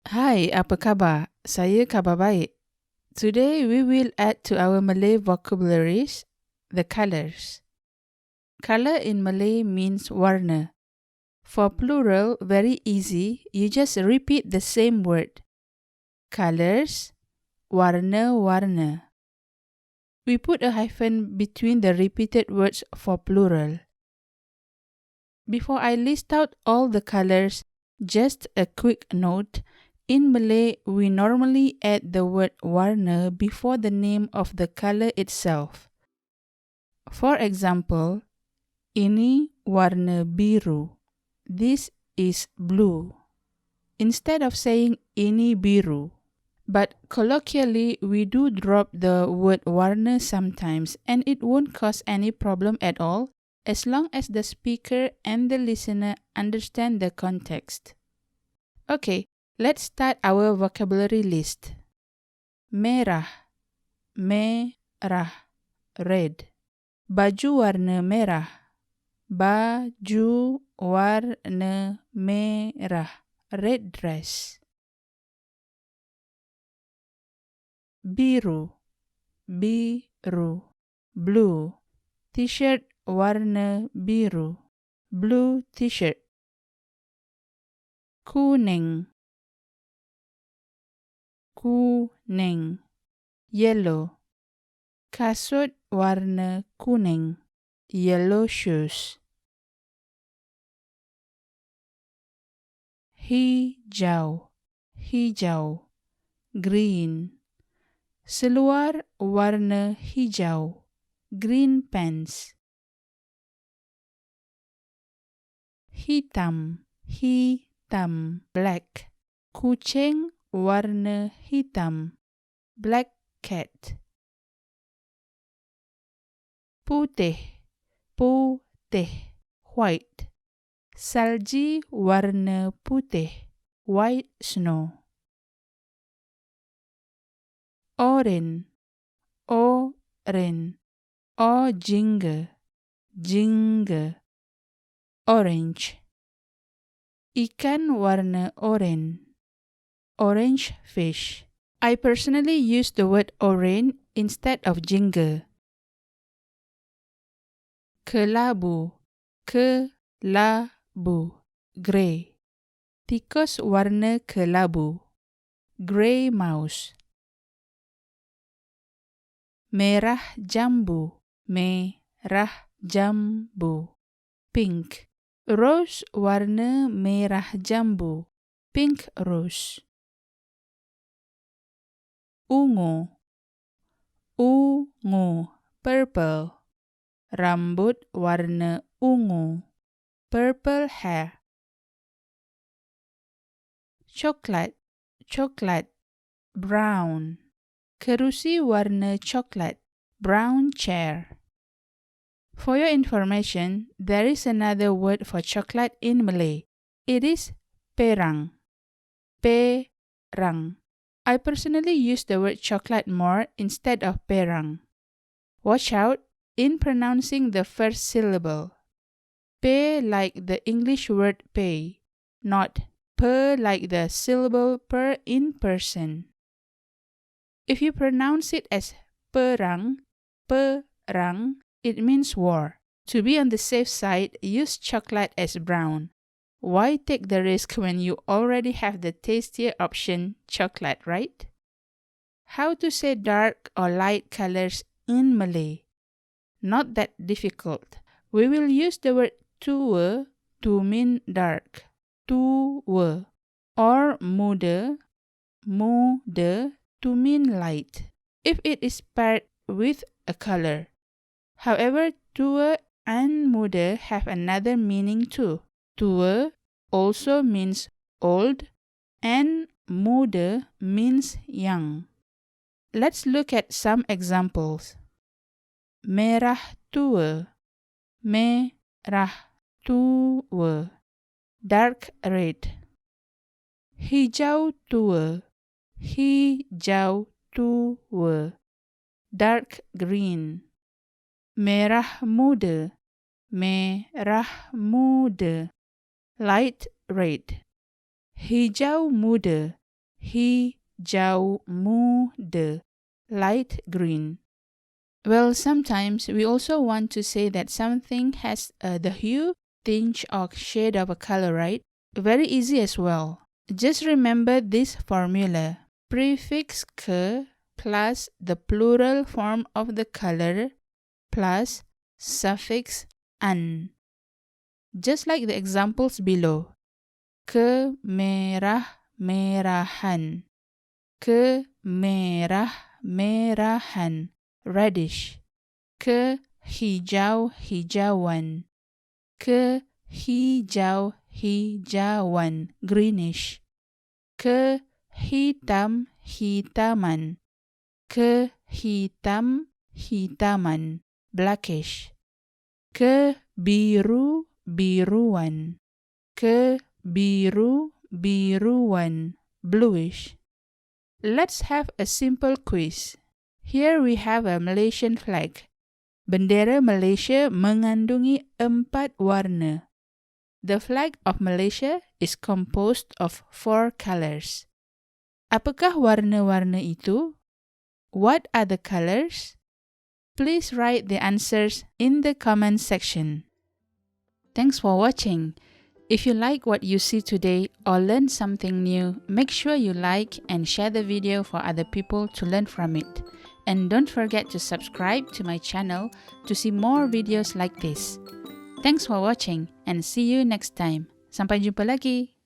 Hai, apa khabar? Saya khabar baik. Today we will add to our Malay vocabularies the colors. Color in Malay means warna. For plural, very easy, you just repeat the same word. Colors, warna-warna. We put a hyphen between the repeated words for plural. Before I list out all the colors, just a quick note. In Malay, we normally add the word warna before the name of the color itself. For example, ini warna biru. This is blue. Instead of saying ini biru. But colloquially, we do drop the word warna sometimes, and it won't cause any problem at all as long as the speaker and the listener understand the context. Okay, let's start our vocabulary list. Merah, merah, red. Baju warna merah, baju warna merah, red dress. Biru, biru, blue. T-shirt warna biru, blue t-shirt. Kuning, kuning, yellow. Kasut warna kuning, yellow shoes. Hijau, hijau, green. Seluar warna hijau, green pants. Hitam, hitam, black. Kucing warna hitam, black cat. Putih, putih, white. Salji warna putih, white snow. Orange, orange, or jingga, jingga, orange. Ikan warna orange, orange fish. I personally use the word orange instead of jingga. Kelabu, kelabu, grey. Tikus warna kelabu, grey mouse. Merah jambu, merah jambu, pink. Rose warna merah jambu, pink rose. Ungu, ungu, purple. Rambut warna ungu, purple hair. Coklat, coklat, brown. Kerusi warna coklat, brown chair. For your information, there is another word for coklat in Malay. It is perang. Perang. I personally use the word coklat more instead of perang. Watch out in pronouncing the first syllable. Pe like the English word pay, not per like the syllable per in person. If you pronounce it as perang, perang, it means war. To be on the safe side, use coklat as brown. Why take the risk when you already have the tastier option, coklat, right? How to say dark or light colors in Malay? Not that difficult. We will use the word tua to mean dark, tua, or muda, muda, to mean light, if it is paired with a color. However, tua and muda have another meaning too. Tua also means old and muda means young. Let's look at some examples. Merah tua, merah tua, dark red. Hijau tua, hijau tua, dark green. Merah muda, merah muda, light red. Hijau muda, hijau muda, light green. Well, sometimes we also want to say that something has the hue, tinge, or shade of a color, right? Very easy as well. Just remember this formula. Prefix ke plus the plural form of the color plus suffix an. Just like the examples below. Kemerah-merahan, kemerah-merahan, reddish. Kehijau-hijauan, kehijau-hijauan, greenish. Kehitam-hitaman, kehitam-hitaman, blackish. Kebiru-biruan, kebiru-biruan, bluish. Let's have a simple quiz. Here we have a Malaysian flag. Bendera Malaysia mengandungi 4 warna. The flag of Malaysia is composed of 4 colors. Apakah warna-warna itu? What are the colors? Please write the answers in the comment section. Thanks for watching. If you like what you see today or learn something new, make sure you like and share the video for other people to learn from it. And don't forget to subscribe to my channel to see more videos like this. Thanks for watching and see you next time. Sampai jumpa lagi.